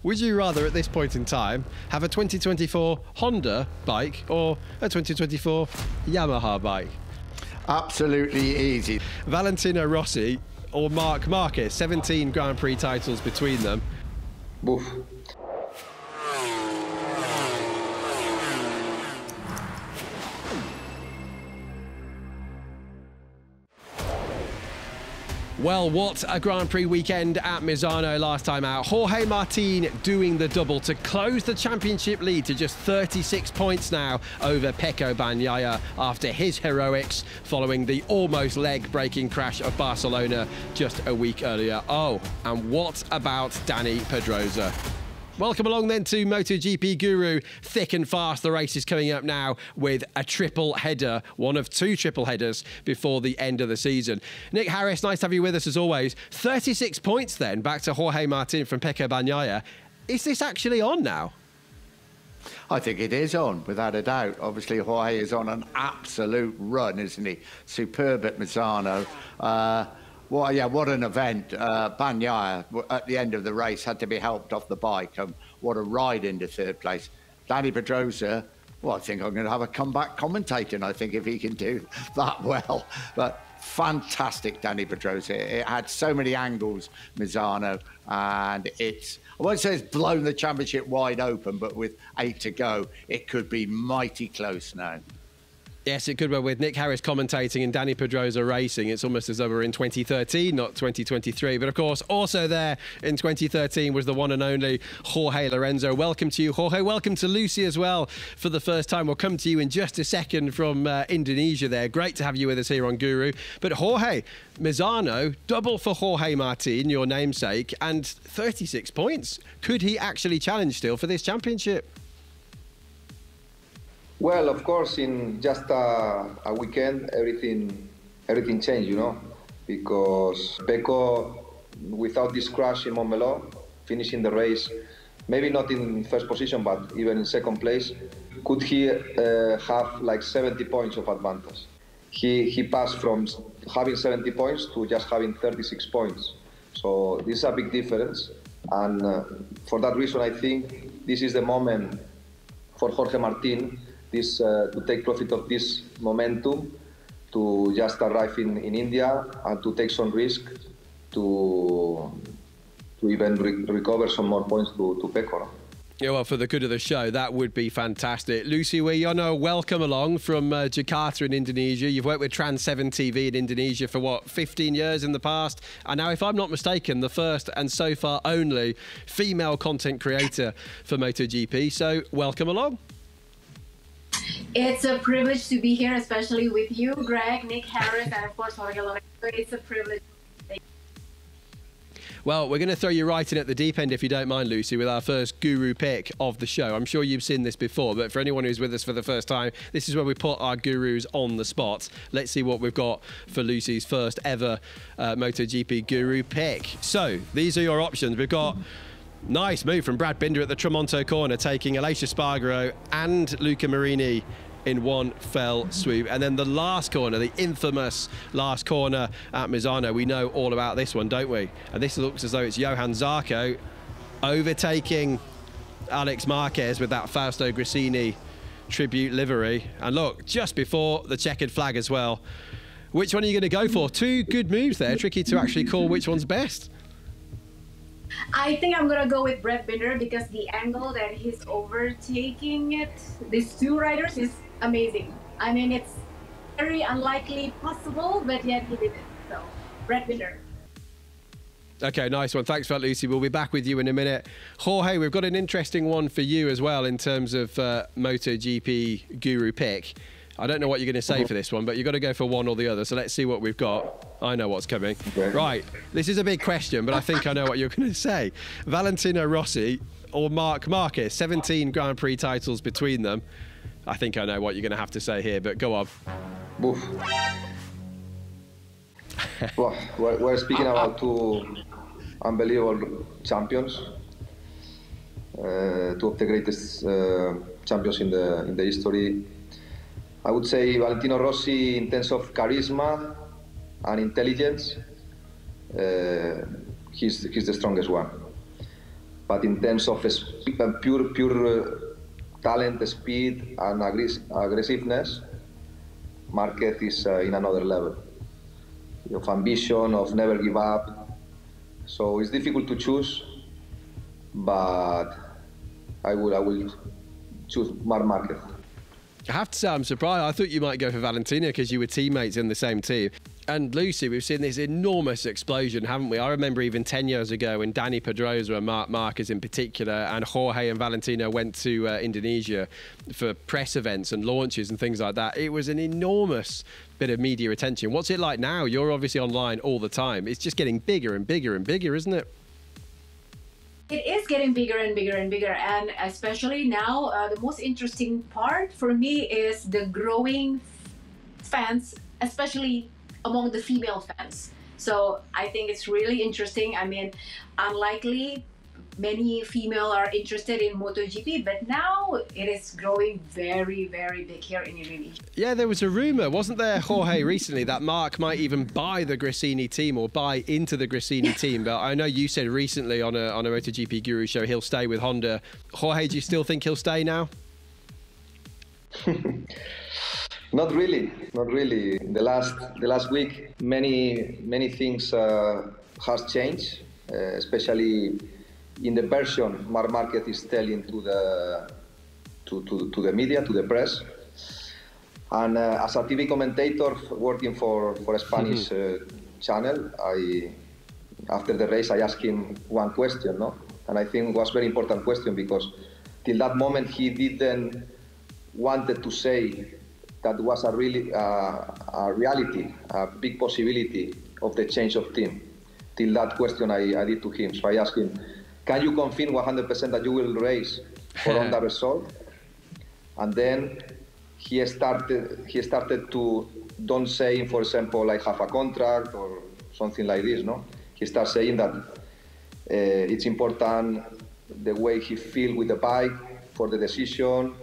Would you rather, at this point in time, have a 2024 Honda bike or a 2024 Yamaha bike? Absolutely easy. Valentino Rossi or Marquez, 17 Grand Prix titles between them. Oof. Well, what a Grand Prix weekend at Misano last time out. Jorge Martin doing the double to close the championship lead to just 36 points now over Pecco Bagnaia after his heroics following the almost leg-breaking crash of Barcelona just a week earlier. Oh, and what about Dani Pedrosa? Welcome along then to MotoGP Guru. Thick and fast, the race is coming up now with a triple header, one of two triple headers before the end of the season. Nick Harris, nice to have you with us as always. 36 points then, back to Jorge Martin from Pecco Bagnaia. Is this actually on now? I think it is on, without a doubt. Obviously, Jorge is on an absolute run, isn't he? Superb at Misano. Well, yeah, what an event. Bagnaia, at the end of the race, had to be helped off the bike. What a ride into third place. Dani Pedrosa, well, I think I'm going to have a comeback commentating, I think, if he can do that well. But fantastic, Dani Pedrosa. It had so many angles, Misano, and it's, I won't say it's blown the championship wide open, but with 8 to go, it could be mighty close now. Yes, it could be with Nick Harris commentating and Dani Pedrosa racing. It's almost as though we're in 2013, not 2023. But of course, also there in 2013 was the one and only Jorge Lorenzo. Welcome to you, Jorge. Welcome to Lucy as well for the first time. We'll come to you in just a second from Indonesia there. Great to have you with us here on Guru. But Jorge, Misano, double for Jorge Martin, your namesake, and 36 points. Could he actually challenge still for this championship? Well, of course, in just a weekend, everything changed, you know, because Pecco, without this crash in Montmeló, finishing the race, maybe not in first position, but even in second place, could he have like 70 points of advantage? He passed from having 70 points to just having 36 points. So this is a big difference. And for that reason, I think this is the moment for Jorge Martin to take profit of this momentum, to just arrive in India and to take some risk to even recover some more points to Pecco. Yeah, well, for the good of the show, that would be fantastic. Lucy Wiryono, welcome along from Jakarta in Indonesia. You've worked with Trans 7 TV in Indonesia for, what, 15 years in the past? And now, if I'm not mistaken, the first and so far only female content creator for MotoGP. So, welcome along. It's a privilege to be here, especially with you, Greg, Nick Harris, and of course, Jorge Lorenzo. It's a privilege. Well, we're going to throw you right in at the deep end, if you don't mind, Lucy, with our first guru pick of the show. I'm sure you've seen this before, but for anyone who's with us for the first time, this is where we put our gurus on the spot. Let's see what we've got for Lucy's first ever MotoGP guru pick. So, these are your options. We've got... Nice move from Brad Binder at the Tramonto corner, taking Aleix Espargaro and Luca Marini in one fell swoop. And then the last corner, the infamous last corner at Misano. We know all about this one, don't we? And this looks as though it's Johan Zarco overtaking Alex Marquez with that Fausto Gresini tribute livery. And look, just before the checkered flag as well. Which one are you going to go for? Two good moves there. Tricky to actually call which one's best. I think I'm gonna go with Brad Binder because the angle that he's overtaking these two riders is amazing. I mean, it's very unlikely possible, but yet he did it. So, Brad Binder. Okay, nice one. Thanks for that, Lucy. We'll be back with you in a minute. Jorge, we've got an interesting one for you as well in terms of MotoGP guru pick. I don't know what you're going to say for this one, but you've got to go for one or the other. So let's see what we've got. I know what's coming. Okay. Right, this is a big question, but I think I know what you're going to say. Valentino Rossi or Marquez, 17 Grand Prix titles between them. I think I know what you're going to have to say here, but go on. Oof. Well, we're speaking about two unbelievable champions, two of the greatest champions in the history. I would say Valentino Rossi, in terms of charisma and intelligence, he's the strongest one. But in terms of pure talent, speed, and aggressiveness, Marquez is in another level. Of ambition, of never give up. So it's difficult to choose, but I will choose Marquez. I have to say, I'm surprised. I thought you might go for Valentina because you were teammates in the same team. And Lucy, we've seen this enormous explosion, haven't we? I remember even 10 years ago when Danny Pedrosa and Marc Marquez in particular and Jorge and Valentina went to Indonesia for press events and launches and things like that. It was an enormous bit of media attention. What's it like now? You're obviously online all the time. It's just getting bigger and bigger and bigger, isn't it? It is getting bigger and bigger and bigger, and especially now, the most interesting part for me is the growing fans, especially among the female fans. So I think it's really interesting. I mean, unlikely many female are interested in MotoGP, but now it is growing very, very big here in Indonesia. Yeah, there was a rumour, wasn't there, Jorge, recently that Marc might even buy the Gresini team or buy into the Gresini team. But I know you said recently on a MotoGP Guru show he'll stay with Honda. Jorge, do you still think he'll stay now? Not really. The last week, many things has changed, especially in the version Marc Marquez is telling to the media, to the press. And as a TV commentator working for a Spanish channel, after the race I asked him one question, no? And I think it was a very important question because till that moment he didn't wanted to say that was a reality, a big possibility of the change of team. Till that question I did to him. So I asked him, can you confirm 100% that you will race for Honda Repsol? And then he started to don't say, for example, I have a contract or something like this, no? He started saying that it's important the way he feels with the bike for the decision.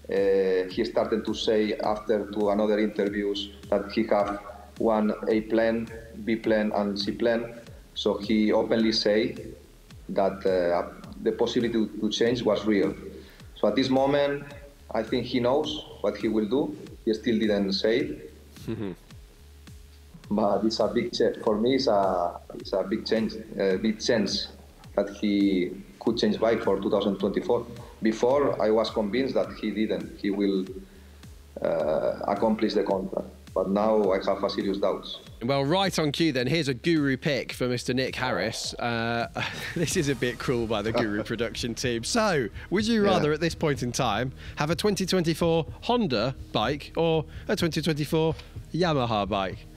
He started to say after to another interviews that he have one A plan, B plan, and C plan. So he openly say that the possibility to change was real. So at this moment, I think he knows what he will do. He still didn't say it. But it's a big change. For me, it's a big change, big chance that he could change bike for 2024. Before, I was convinced that he didn't. He will accomplish the contract. But now I have a serious doubts. Well, right on cue then, here's a Guru pick for Mr. Nick Harris. This is a bit cruel by the Guru production team. So, would you rather at this point in time have a 2024 Honda bike or a 2024 Yamaha bike?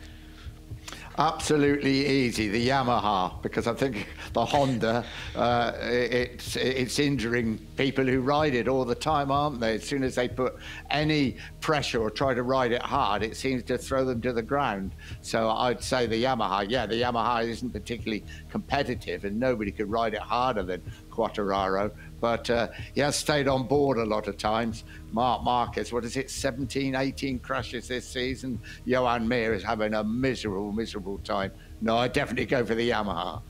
Absolutely easy, the Yamaha, because I think the Honda, it's injuring people who ride it all the time, aren't they? As soon as they put any pressure or try to ride it hard, it seems to throw them to the ground. So I'd say the Yamaha. Yeah, the Yamaha isn't particularly competitive and nobody could ride it harder than Quartararo. But he has stayed on board a lot of times. Marc Marquez, what is it, 17, 18 crashes this season. Johan Mir is having a miserable time. No, I'd definitely go for the Yamaha.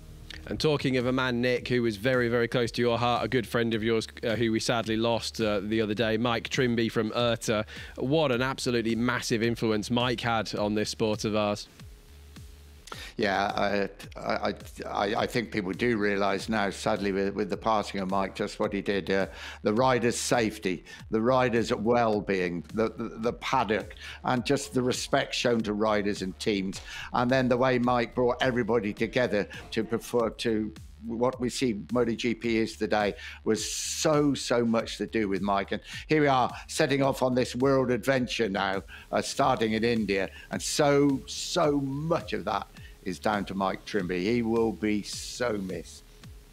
And talking of a man, Nick, who was very, very close to your heart, a good friend of yours who we sadly lost the other day, Mike Trimby from IRTA. What an absolutely massive influence Mike had on this sport of ours. Yeah, I think people do realise now, sadly, with the passing of Mike, just what he did. The riders' safety, the riders' well-being, the paddock, and just the respect shown to riders and teams. And then the way Mike brought everybody together to prefer to what we see MotoGP is today was so much to do with Mike. And here we are setting off on this world adventure now, starting in India. And so much of that is down to Mike Trimby. He will be so missed.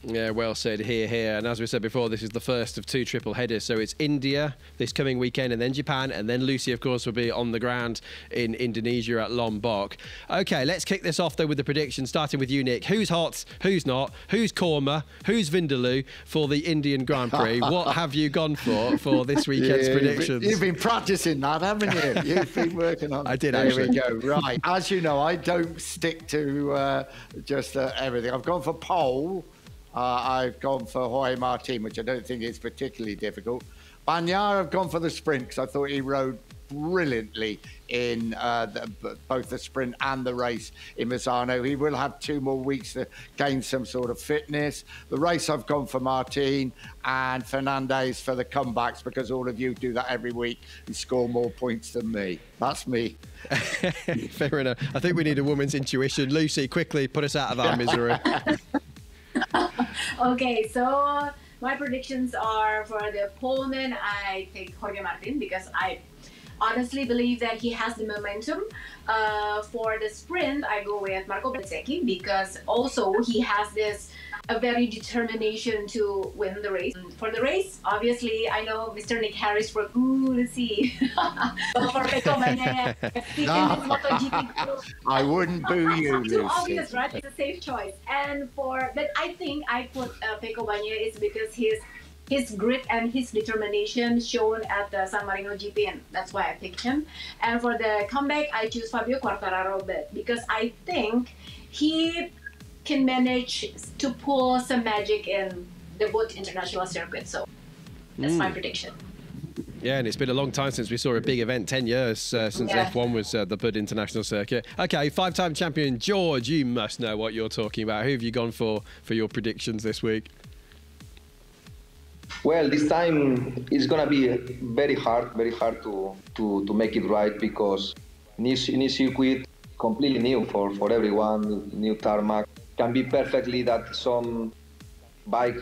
Yeah, well said. Here. And as we said before, this is the first of two triple headers. So it's India this coming weekend and then Japan. And then Lucy, of course, will be on the ground in Indonesia at Lombok. OK, let's kick this off, though, with the predictions, starting with you, Nick. Who's hot? Who's not? Who's Korma? Who's Vindaloo for the Indian Grand Prix? What have you gone for this weekend's predictions? You've been practicing that, haven't you? You've been working on it. I did, actually. There we go. Right. As you know, I don't stick to just everything. I've gone for pole. I've gone for Jorge Martin, which I don't think is particularly difficult. Bagnaia, I've gone for the sprint because I thought he rode brilliantly in both the sprint and the race in Misano. He will have 2 more weeks to gain some sort of fitness. The race, I've gone for Martin, and Fernandez for the comebacks, because all of you do that every week and score more points than me. That's me. Fair enough. I think we need a woman's intuition. Lucy, quickly put us out of our misery. Okay, so my predictions are for the poleman, I think Jorge Martin, because I honestly believe that he has the momentum. For the sprint, I go with Marco Bezzecchi, because also he has this a very determination to win the race. For the race, obviously, I know Mr. Nick Harris for let's see. But for Pecco Bagnaia, MotoGP, I wouldn't boo you, too Lucy. obvious, right? It's a safe choice. But I think I put Pecco Bagnaia is because his grit and his determination shown at the San Marino GP, and that's why I picked him. And for the comeback, I choose Fabio Quartararo, because I think he can manage to pull some magic in the both international circuit. So that's my prediction. Yeah, and it's been a long time since we saw a big event, 10 years since F1 was the Bud International Circuit. Okay, 5-time champion George, you must know what you're talking about. Who have you gone for your predictions this week? Well, this time it's gonna be very hard to make it right, because new circuit, completely new for everyone, new tarmac. Can be perfectly that some bike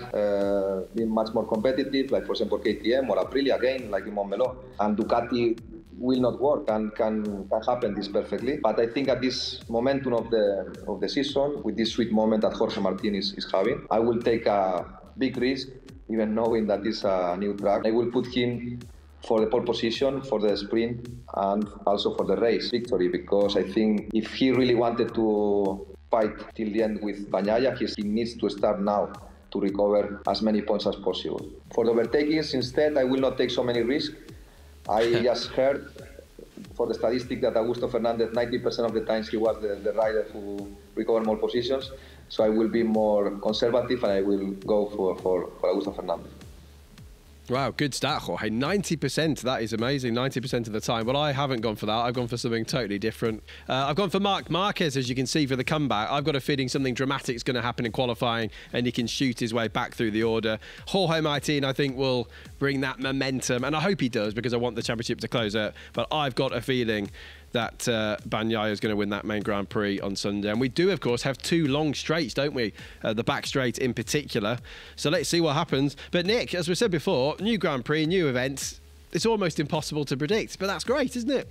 be much more competitive, like for example KTM or Aprilia again, like in Montmeló, and Ducati will not work, and can happen this perfectly. But I think at this momentum of the season, with this sweet moment that Jorge Martin is having, I will take a big risk, even knowing that it's a new track. I will put him for the pole position, for the sprint, and also for the race victory, because I think if he really wanted to fight till the end with Bagnaia, he needs to start now to recover as many points as possible. For the overtakings, instead, I will not take so many risks. I just heard for the statistic that Augusto Fernandez, 90% of the times he was the rider who recovered more positions. So I will be more conservative, and I will go for Augusto Fernandez. Wow, good stat, Jorge. 90%, that is amazing, 90% of the time. Well, I haven't gone for that. I've gone for something totally different. I've gone for Marquez, as you can see, for the comeback. I've got a feeling something dramatic is going to happen in qualifying, and he can shoot his way back through the order. Jorge Martin, I think, will bring that momentum, and I hope he does, because I want the championship to close out. But I've got a feeling that Bagnaia is going to win that main Grand Prix on Sunday. And we do, of course, have 2 long straights, don't we? The back straight in particular. So let's see what happens. But Nick, as we said before, new Grand Prix, new events. It's almost impossible to predict, but that's great, isn't it?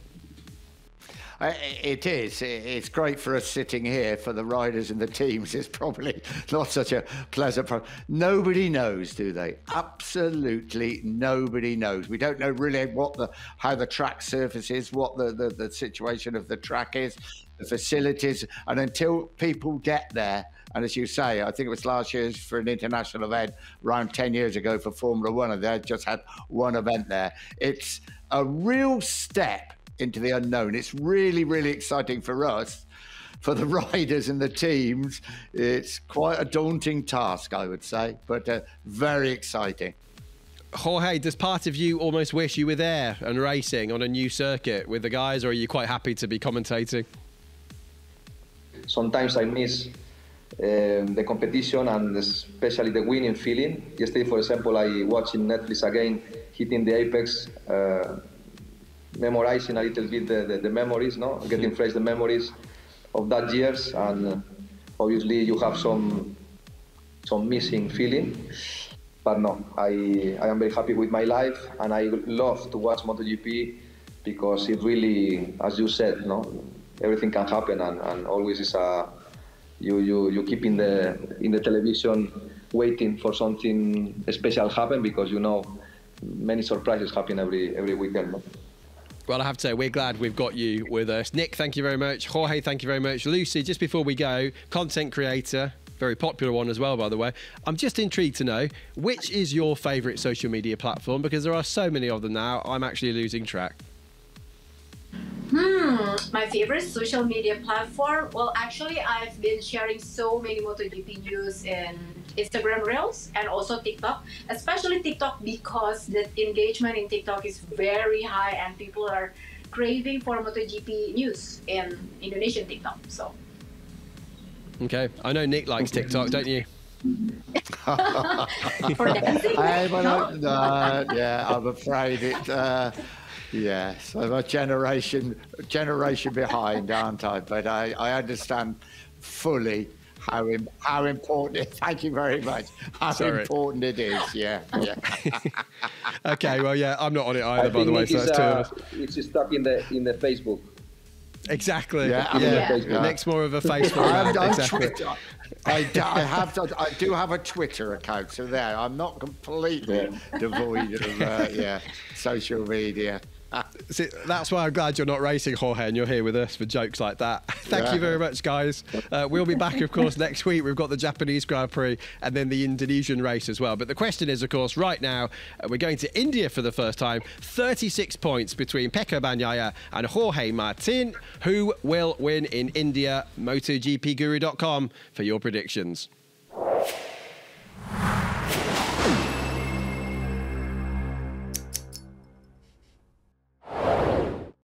It is. It's great for us sitting here. For the riders and the teams, it's probably not such a pleasant problem. Nobody knows, do they? Absolutely nobody knows. We don't know really how the track surface is, what the situation of the track is, the facilities, and until people get there. And as you say, I think it was last year for an international event, around 10 years ago for Formula One, and they just had one event there. It's a real step into the unknown. It's really, really exciting for us. For the riders and the teams, it's quite a daunting task, I would say, but very exciting. Jorge, does part of you almost wish you were there and racing on a new circuit with the guys, or are you quite happy to be commentating? Sometimes I miss the competition, and especially the winning feeling. Yesterday, for example, I watched in Netflix again, hitting the apex, memorizing a little bit the memories, no? Getting fresh the memories of that years, and obviously you have some missing feeling. But no, I am very happy with my life, and I love to watch MotoGP, because it really, as you said, no, everything can happen, and always is you keep in the television waiting for something special happen, because you know many surprises happen every weekend. No? Well, I have to say, we're glad we've got you with us. Nick, thank you very much. Jorge, thank you very much. Lucy, just before we go, content creator, very popular one as well, by the way. I'm just intrigued to know, which is your favourite social media platform? Because there are so many of them now, I'm actually losing track. My favorite social media platform? Well, actually, I've been sharing so many MotoGP news in Instagram Reels and also TikTok, especially TikTok because the engagement in TikTok is very high and people are craving for MotoGP news in Indonesian TikTok. So. Okay, I know Nick likes TikTok, don't you? For dancing? Yeah, I'm afraid it. Yes, I'm a generation behind, aren't I? But I understand fully how important. Thank you very much. How important it is. Yeah. Okay, well, yeah, I'm not on it either, by the way. So that's two of us. It's stuck in the Facebook. Exactly. Yeah. Nick's more of a Facebook man. Exactly. I do have a Twitter account, so there. I'm not completely devoid of social media. See, that's why I'm glad you're not racing, Jorge, and you're here with us for jokes like that. Thank you very much, guys. We'll be back, of course, next week. We've got the Japanese Grand Prix and then the Indonesian race as well. But the question is, of course, right now, we're going to India for the first time. 36 points between Pecco Bagnaia and Jorge Martin. Who will win in India? MotoGPGuru.com for your predictions.